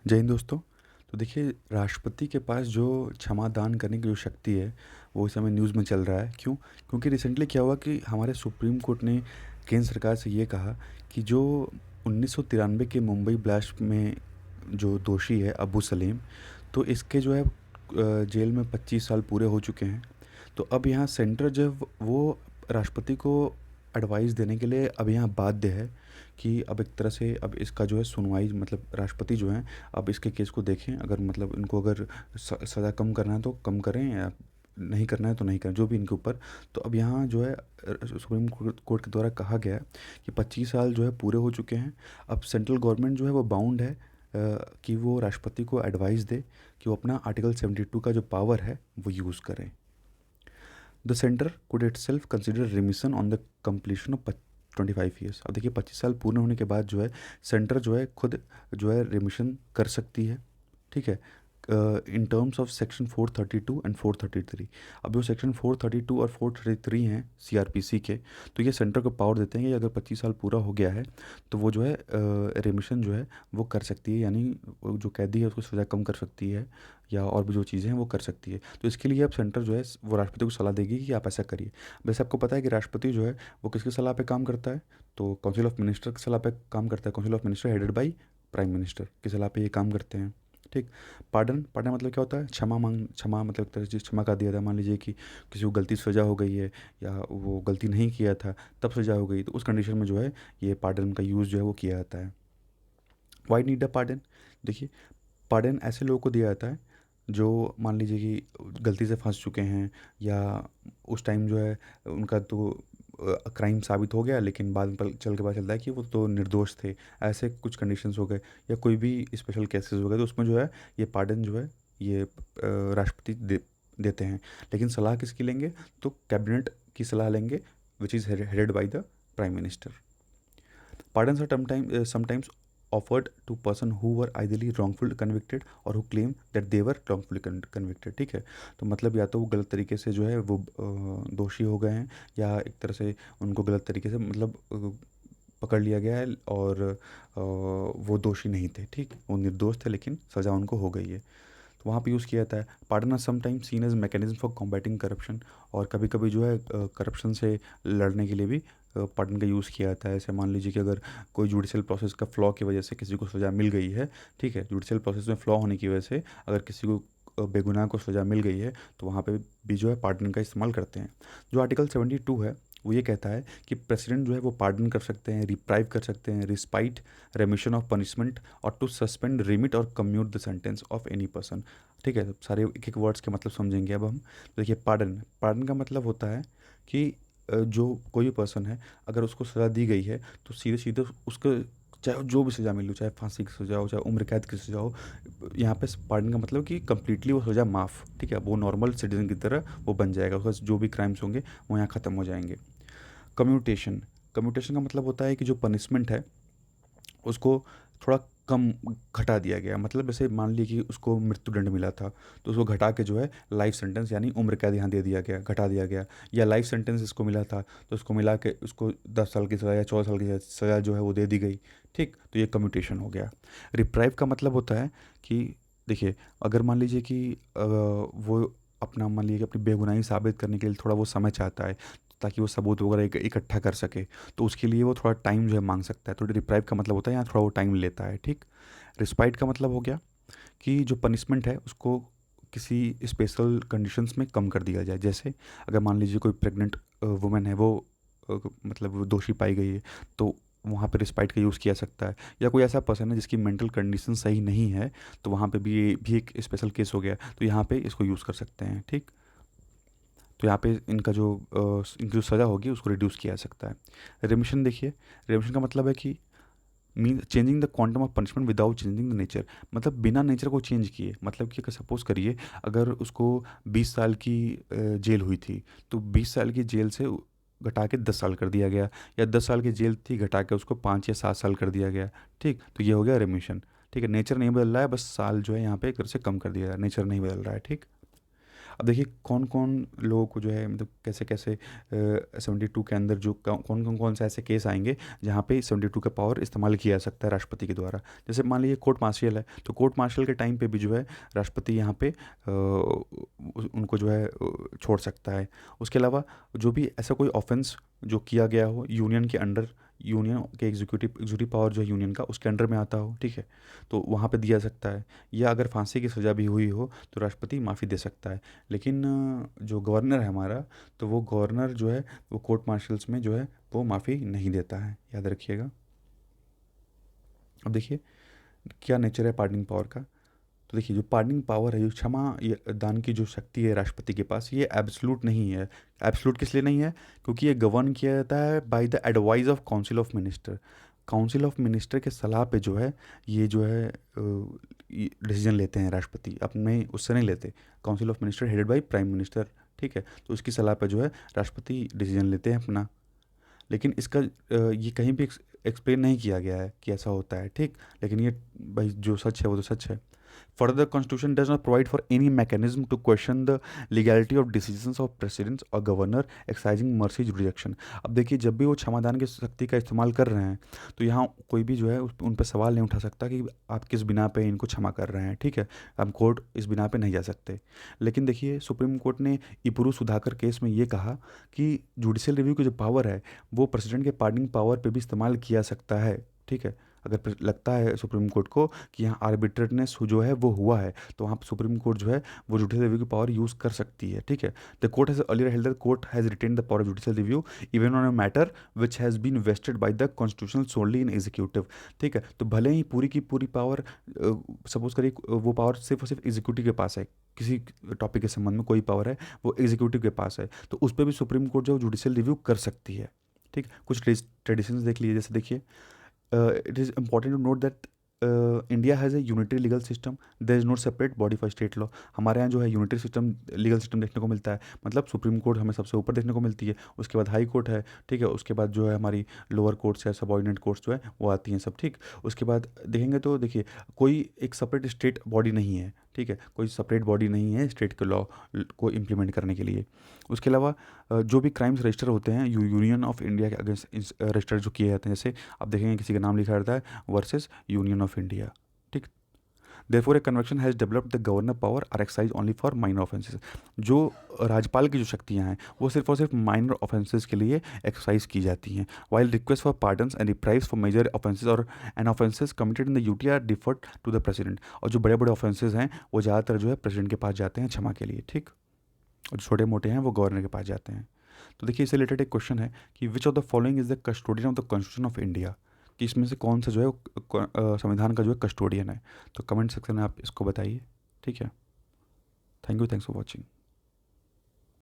जय हिंद दोस्तों। तो देखिए, राष्ट्रपति के पास जो क्षमा दान करने की जो शक्ति है, वो इस समय न्यूज़ में चल रहा है। क्यों? क्योंकि रिसेंटली क्या हुआ कि हमारे सुप्रीम कोर्ट ने केंद्र सरकार से ये कहा कि जो 1993 के मुंबई ब्लास्ट में जो दोषी है अबू सलीम, तो इसके जो है जेल में 25 साल पूरे हो चुके हैं। तो अब यहाँ सेंटर जो है वो राष्ट्रपति को एडवाइस देने के लिए अब यहाँ बाध्य है कि अब एक तरह से अब इसका जो है सुनवाई, मतलब राष्ट्रपति जो हैं अब इसके केस को देखें। अगर मतलब इनको अगर सज़ा कम करना है तो कम करें, या नहीं करना है तो नहीं करें, जो भी इनके ऊपर। तो अब यहाँ जो है सुप्रीम कोर्ट के द्वारा कहा गया है कि 25 साल जो है पूरे हो चुके हैं। अब सेंट्रल गवर्नमेंट जो है वो बाउंड है कि वो राष्ट्रपति को एडवाइस दे कि वो अपना आर्टिकल 72 का जो पावर है वो यूज़ करें। The centre could itself consider remission on the completion of 25 years. अब देखिए, 25 साल पूर्ण होने के बाद जो है सेंटर जो है खुद जो है रिमिशन कर सकती है। ठीक है, in terms of section 432 and 433। अब जो सेक्शन 432 और 433 हैं सीआरपीसी के, तो ये सेंटर को पावर देते हैं कि अगर 25 साल पूरा हो गया है तो वो जो है रिमिशन जो है वो कर सकती है, यानी वो जो कैदी है उसको सज़ा कम कर सकती है, या और भी जो चीज़ें हैं वो कर सकती है। तो इसके लिए अब सेंटर जो है वो राष्ट्रपति को सलाह देगी कि आप ऐसा करिए। वैसे आपको पता है कि राष्ट्रपति जो है वो किसकी सलाह पे काम करता है? तो काउंसिल ऑफ मिनिस्टर की सलाह पे काम करता है। Council of minister headed by prime minister की सलाह पे ये काम करते हैं। ठीक। पार्डन पार्डन मतलब क्या होता है? क्षमा मतलब एक तरह से क्षमा कर दिया था। मान लीजिए कि किसी को गलती से सज़ा हो गई है, या वो गलती नहीं किया था तब सज़ा हो गई, तो उस कंडीशन में जो है ये पार्डन का यूज़ जो है वो किया जाता है। Why need a pardon? देखिए, पार्डन ऐसे लोगों को दिया जाता है जो मान लीजिए कि गलती से फंस चुके हैं, या उस टाइम जो है उनका तो क्राइम साबित हो गया, लेकिन बाद में चल के पता चलता है कि वो तो निर्दोष थे। ऐसे कुछ कंडीशंस हो गए, या कोई भी स्पेशल केसेस हो गए, तो उसमें जो है ये पार्डन जो है ये राष्ट्रपति देते हैं। लेकिन सलाह किसकी लेंगे? तो कैबिनेट की सलाह लेंगे, which is headed by the prime minister. Pardons are sometimes offered to person who were either wrongfully convicted or who claim that they were wrongfully convicted। ठीक है, तो मतलब या तो वो गलत तरीके से जो है वो दोषी हो गए हैं, या एक तरह से उनको गलत तरीके से मतलब पकड़ लिया गया है, और वो दोषी नहीं थे। ठीक, वो निर्दोष थे लेकिन सज़ा उनको हो गई है, तो वहाँ पे यूज़ किया जाता है। Pardon are sometimes seen as mechanism for combating corruption. और कभी कभी जो है करप्शन से लड़ने के लिए भी पार्डन का यूज़ किया जाता है। ऐसे मान लीजिए कि अगर कोई जुडिशियल प्रोसेस का फ्लॉ की वजह से किसी को सज़ा मिल गई है, ठीक है, जुडिशियल प्रोसेस में फ्लॉ होने की वजह से अगर किसी को बेगुनाह को सज़ा मिल गई है, तो वहाँ पे भी जो है पार्डन का इस्तेमाल करते हैं। जो आर्टिकल 72 है वो ये कहता है कि प्रेसिडेंट जो है वो पार्डन कर सकते हैं, रिप्राइव कर सकते हैं, रिस्पाइट, रेमिशन ऑफ पनिशमेंट, और टू सस्पेंड, रिमिट और commute the sentence of any person. ठीक है, तो सारे एक एक वर्ड्स के मतलब समझेंगे अब हम। देखिए, पार्डन पार्डन का मतलब होता है कि जो कोई भी पर्सन है, अगर उसको सज़ा दी गई है तो सीधे सीधे उसको, चाहे जो भी सज़ा मिली हो, चाहे फांसी की सज़ा हो, चाहे उम्र कैद की सज़ा हो, यहाँ पे पार्डन का मतलब कि कंप्लीटली वो सज़ा माफ़। ठीक है, वो नॉर्मल सिटीजन की तरह वो बन जाएगा, उसका जो भी क्राइम्स होंगे वो यहाँ ख़त्म हो जाएंगे। कम्यूटेशन कम्यूटेशन का मतलब होता है कि जो पनिशमेंट है उसको थोड़ा कम घटा दिया गया। मतलब जैसे मान लीजिए कि उसको मृत्युदंड मिला था, तो उसको घटा के जो है लाइफ सेंटेंस यानी उम्र कैद यहाँ दे दिया गया, घटा दिया गया। या लाइफ सेंटेंस इसको मिला था तो उसको मिला के उसको 10 साल की सज़ा या 14 साल की सज़ा जो है वो दे दी गई। ठीक, तो ये कम्यूटेशन हो गया। रिप्राइव का मतलब होता है कि देखिए, अगर मान लीजिए कि वो अपना मान लीजिए कि अपनी बेगुनाही साबित करने के लिए थोड़ा वो समय चाहता है, ताकि वो सबूत वगैरह इकट्ठा कर सके, तो उसके लिए वो थोड़ा टाइम जो है मांग सकता है। तो रिप्राइव का मतलब होता है यहाँ थोड़ा वो टाइम लेता है। ठीक। रिस्पाइट का मतलब हो गया कि जो पनिशमेंट है उसको किसी स्पेशल कंडीशंस में कम कर दिया जाए। जैसे अगर मान लीजिए कोई प्रेग्नेंट वुमेन है, वो मतलब वो दोषी पाई गई है, तो वहाँ पे रिस्पाइट का यूज़ किया सकता है। या कोई ऐसा पर्सन है जिसकी मेंटल कंडीशन सही नहीं है, तो वहाँ पे भी ये भी एक स्पेशल केस हो गया, तो यहाँ पे इसको यूज़ कर सकते हैं। ठीक। तो यहाँ पे इनकी जो सज़ा होगी उसको रिड्यूस किया जा सकता है। रेमिशन देखिए, रेमिशन का मतलब है कि mean changing the quantum of punishment without changing the nature. मतलब बिना नेचर को चेंज किए। मतलब कि अगर सपोज़ करिए, अगर उसको 20 साल की जेल हुई थी, तो 20 साल की जेल से घटा के 10 साल कर दिया गया, या 10 साल की जेल थी घटा के उसको 5 या 7 साल कर दिया गया। ठीक, तो ये हो गया रेमिशन। ठीक है, नेचर नहीं बदल रहा है, बस साल जो है यहाँ पे एक तरह से कम कर दिया है, नेचर नहीं बदल रहा है। ठीक। अब देखिए कौन-कौन लोगों को जो है मतलब कैसे-कैसे 72 के अंदर जो कौन से ऐसे केस आएँगे जहाँ पे 72 का पावर इस्तेमाल किया जा सकता है राष्ट्रपति के द्वारा। जैसे मान लीजिए कोर्ट मार्शियल है, तो कोर्ट मार्शियल के टाइम पे भी जो है राष्ट्रपति यहाँ पे उनको जो है छोड़ सकता है। उसके अलावा जो भी ऐसा कोई ऑफ़ेंस जो किया गया हो यूनियन के अंडर, यूनियन के एग्जीक्यूटिव पावर जो है यूनियन का उसके अंडर में आता हो, ठीक है? तो वहाँ पे दिया जा सकता है। या अगर फांसी की सज़ा भी हुई हो तो राष्ट्रपति माफ़ी दे सकता है। लेकिन जो गवर्नर है हमारा, तो वो गवर्नर जो है वो कोर्ट मार्शल्स में जो है वो माफ़ी नहीं देता है, याद रखिएगा। अब देखिए क्या नेचर है पार्डनिंग पावर का। तो देखिए जो पार्डनिंग पावर है, जो क्षमा ये दान की जो शक्ति है राष्ट्रपति के पास, ये एब्सोल्यूट नहीं है। एब्सोल्यूट किस लिए नहीं है? क्योंकि ये गवर्न किया जाता है by the advice of council of minister. Council of minister के सलाह पे जो है ये जो है डिसीजन लेते हैं राष्ट्रपति, अपने उससे नहीं लेते। Council of minister headed by prime minister, ठीक है? तो उसकी सलाह पे जो है राष्ट्रपति डिसीजन लेते हैं अपना। लेकिन इसका ये कहीं भी एक्सप्लेन नहीं किया गया है कि ऐसा होता है, ठीक? लेकिन ये भाई जो सच है वो तो सच है। Further, the Constitution does not provide for any mechanism to question the legality of decisions of presidents or governor exercising mercy jurisdiction। अब देखिए जब भी वो क्षमादान की शक्ति का इस्तेमाल कर रहे हैं तो यहाँ कोई भी जो है उन पर सवाल नहीं उठा सकता कि आप किस बिना पे इनको क्षमा कर रहे हैं, ठीक है? हम कोर्ट इस बिना पे नहीं जा सकते। लेकिन देखिए सुप्रीम कोर्ट ने इपुरु सुधाकर केस में ये कहा कि जुडिशियल रिव्यू की जो पावर है वो प्रेसिडेंट के पार्डनिंग पावर पे भी इस्तेमाल किया सकता है, ठीक है? अगर लगता है सुप्रीम कोर्ट को कि यहाँ आर्बिट्रेटनेस जो है वो हुआ है, तो वहाँ सुप्रीम कोर्ट जो है वो जुडिशियल रिव्यू की पावर यूज़ कर सकती है, ठीक है? The court has earlier held the court has retained the power of judicial review even on a matter which has been vested by the constitutional solely in executive, ठीक है? तो भले ही पूरी की पूरी पावर सपोज करिए वो पावर सिर्फ और सिर्फ एग्जीक्यूटिव के पास है, किसी टॉपिक के संबंध में कोई पावर है वो एग्जीक्यूटिव के पास है, तो उस पर भी सुप्रीम कोर्ट जो जुडिशियल रिव्यू कर सकती है, ठीक? कुछ ट्रेडिशंस देख लीजिए, जैसे देखिए it is important to note that India has a unitary legal system. There is no separate body for state law. हमारे यहाँ जो है यूनिटरी सिस्टम लीगल सिस्टम देखने को मिलता है, मतलब सुप्रीम कोर्ट हमें सबसे ऊपर देखने को मिलती है, उसके बाद हाई कोर्ट है, ठीक है? उसके बाद जो है हमारी लोअर कोर्ट्स या सबऑर्डिनेट कोर्ट्स जो है वो आती हैं सब, ठीक? उसके बाद देखेंगे तो देखिए कोई एक सेपरेट स्टेट बॉडी नहीं है, ठीक है? कोई सेपरेट बॉडी नहीं है स्टेट के लॉ को इम्प्लीमेंट करने के लिए। उसके अलावा जो भी क्राइम्स रजिस्टर होते हैं यूनियन ऑफ इंडिया के अगेंस्ट रजिस्टर जो किए जाते हैं, जैसे आप देखेंगे किसी का नाम लिखा रहता है वर्सेस यूनियन ऑफ इंडिया, ठीक? Therefore a convention has developed the governor power are excise only for minor offences. जो राज्यपाल की जो शक्तियाँ हैं वो सिर्फ और सिर्फ माइनर ऑफेंसेस के लिए एक्सरसाइज की जाती हैं, while request for pardons and reprieves for major offences और an offences committed in the UT are deferred to the president. और जो बड़े बड़े ऑफेंसेस हैं वो ज़्यादातर जो है प्रेसिडेंट के पास जाते हैं क्षमा के लिए, ठीक? और जो छोटे मोटे हैं वो गवर्नर के पास जाते हैं। तो देखिए इससे रिलेटेड एक क्वेश्चन है कि which of the following is the custodian of the constitution of India, कि इसमें से कौन सा जो है संविधान का जो है कस्टोडियन है? तो कमेंट सेक्शन में आप इसको बताइए, ठीक है? Thank you, thanks for watching.